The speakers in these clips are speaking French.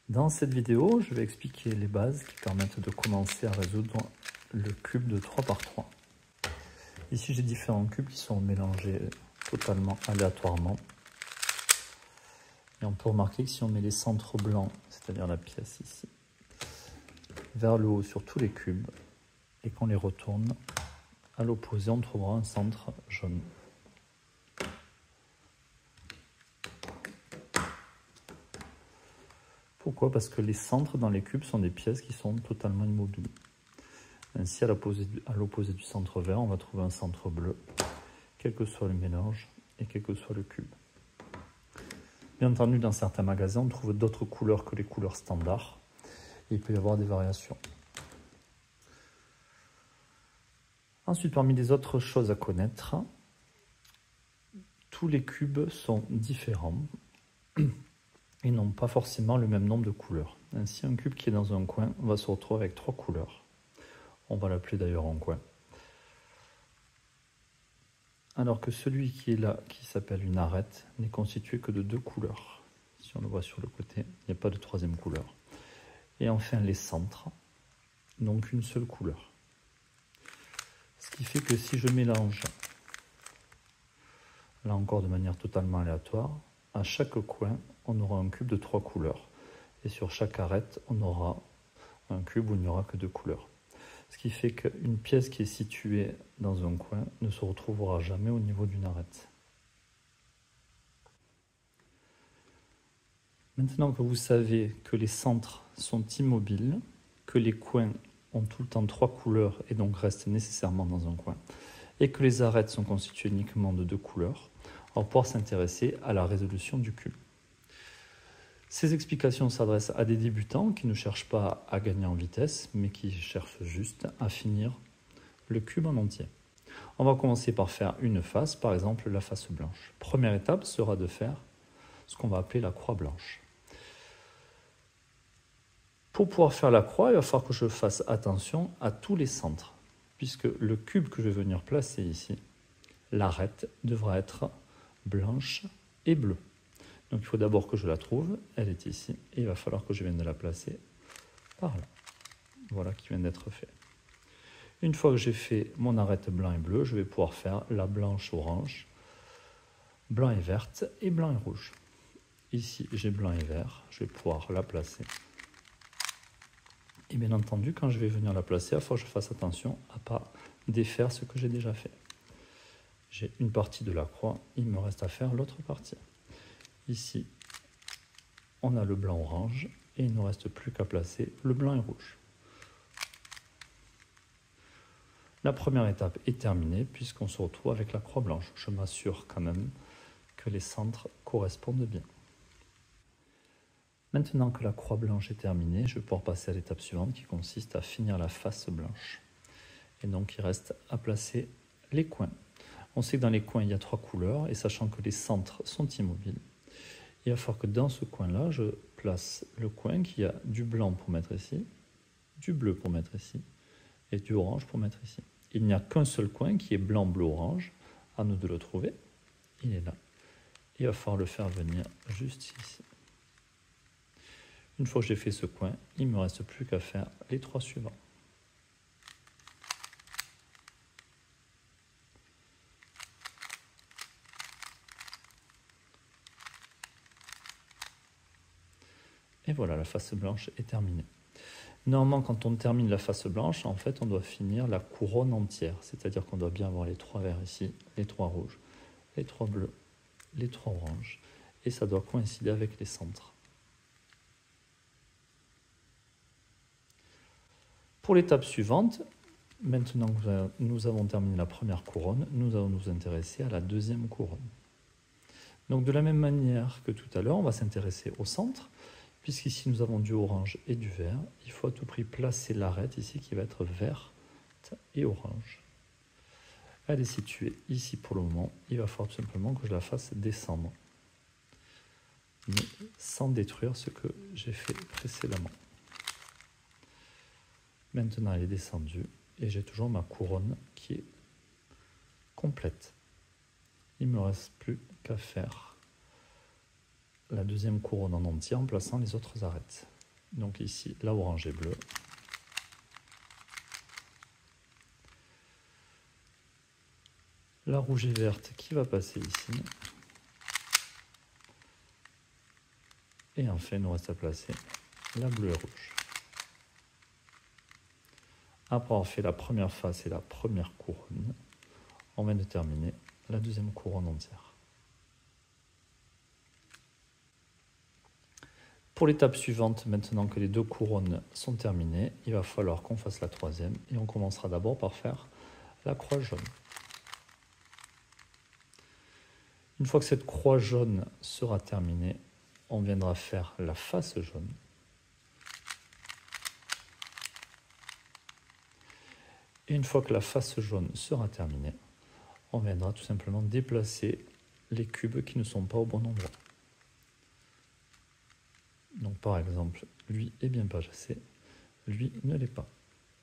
Dans cette vidéo, je vais expliquer les bases qui permettent de commencer à résoudre le cube de 3 par 3. Ici, j'ai différents cubes qui sont mélangés totalement aléatoirement. Et on peut remarquer que si on met les centres blancs, c'est-à-dire la pièce ici, vers le haut sur tous les cubes, et qu'on les retourne, à l'opposé, on trouvera un centre jaune. Pourquoi? Parce que les centres dans les cubes sont des pièces qui sont totalement immobiles. Ainsi, à l'opposé du centre vert, on va trouver un centre bleu, quel que soit le mélange et quel que soit le cube. Bien entendu, dans certains magasins, on trouve d'autres couleurs que les couleurs standards. Et il peut y avoir des variations. Ensuite, parmi les autres choses à connaître, tous les cubes sont différents et n'ont pas forcément le même nombre de couleurs. Ainsi, un cube qui est dans un coin va se retrouver avec 3 couleurs. On va l'appeler d'ailleurs en coin. Alors que celui qui est là, qui s'appelle une arête, n'est constitué que de 2 couleurs. Si on le voit sur le côté, il n'y a pas de troisième couleur. Et enfin, les centres n'ont qu'une seule couleur. Ce qui fait que si je mélange, là encore de manière totalement aléatoire, à chaque coin, on aura un cube de 3 couleurs. Et sur chaque arête, on aura un cube où il n'y aura que 2 couleurs. Ce qui fait qu'une pièce qui est située dans un coin ne se retrouvera jamais au niveau d'une arête. Maintenant que vous savez que les centres sont immobiles, que les coins ont tout le temps 3 couleurs et donc restent nécessairement dans un coin, et que les arêtes sont constituées uniquement de 2 couleurs, on va pouvoir s'intéresser à la résolution du cube. Ces explications s'adressent à des débutants qui ne cherchent pas à gagner en vitesse, mais qui cherchent juste à finir le cube en entier. On va commencer par faire une face, par exemple la face blanche. Première étape sera de faire ce qu'on va appeler la croix blanche. Pour pouvoir faire la croix, il va falloir que je fasse attention à tous les centres, puisque le cube que je vais venir placer ici, l'arête devra être blanche et bleue. Donc il faut d'abord que je la trouve, elle est ici, et il va falloir que je vienne de la placer par là. Voilà qui vient d'être fait. Une fois que j'ai fait mon arête blanc et bleu, je vais pouvoir faire la blanche orange, blanc et verte, et blanc et rouge. Ici j'ai blanc et vert, je vais pouvoir la placer. Et bien entendu, quand je vais venir la placer, il faut que je fasse attention à ne pas défaire ce que j'ai déjà fait. J'ai une partie de la croix, il me reste à faire l'autre partie. Ici, on a le blanc-orange et il ne nous reste plus qu'à placer le blanc et rouge. La première étape est terminée puisqu'on se retrouve avec la croix blanche. Je m'assure quand même que les centres correspondent bien. Maintenant que la croix blanche est terminée, je vais pouvoir passer à l'étape suivante qui consiste à finir la face blanche. Et donc il reste à placer les coins. On sait que dans les coins il y a 3 couleurs et sachant que les centres sont immobiles, il va falloir que dans ce coin-là, je place le coin qui a du blanc pour mettre ici, du bleu pour mettre ici, et du orange pour mettre ici. Il n'y a qu'un seul coin qui est blanc, bleu, orange. À nous de le trouver. Il est là. Il va falloir le faire venir juste ici. Une fois que j'ai fait ce coin, il ne me reste plus qu'à faire les 3 suivants. Et voilà, la face blanche est terminée. Normalement, quand on termine la face blanche, en fait, on doit finir la couronne entière. C'est-à-dire qu'on doit bien avoir les 3 verts ici, les 3 rouges, les 3 bleus, les 3 oranges. Et ça doit coïncider avec les centres. Pour l'étape suivante, maintenant que nous avons terminé la première couronne, nous allons nous intéresser à la deuxième couronne. Donc de la même manière que tout à l'heure, on va s'intéresser au centre. Puisqu'ici nous avons du orange et du vert, il faut à tout prix placer l'arête ici qui va être verte et orange. Elle est située ici pour le moment, il va falloir tout simplement que je la fasse descendre, mais sans détruire ce que j'ai fait précédemment. Maintenant elle est descendue et j'ai toujours ma couronne qui est complète. Il ne me reste plus qu'à faire la deuxième couronne en entier en plaçant les autres arêtes. Donc ici, la orange et bleue. La rouge et verte qui va passer ici. Et enfin, il nous reste à placer la bleue et rouge. Après avoir fait la première face et la première couronne, on vient de terminer la deuxième couronne entière. Pour l'étape suivante, maintenant que les deux couronnes sont terminées, il va falloir qu'on fasse la troisième et on commencera d'abord par faire la croix jaune. Une fois que cette croix jaune sera terminée, on viendra faire la face jaune. Et une fois que la face jaune sera terminée, on viendra tout simplement déplacer les cubes qui ne sont pas au bon endroit. Donc par exemple, lui est bien placé, lui ne l'est pas.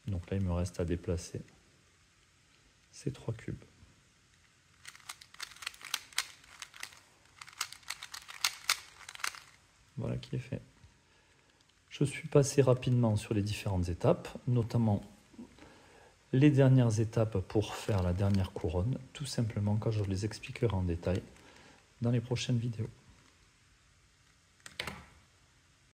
Donc là, il me reste à déplacer ces trois cubes. Voilà qui est fait. Je suis passé rapidement sur les différentes étapes, notamment les dernières étapes pour faire la dernière couronne, tout simplement quand je les expliquerai en détail dans les prochaines vidéos.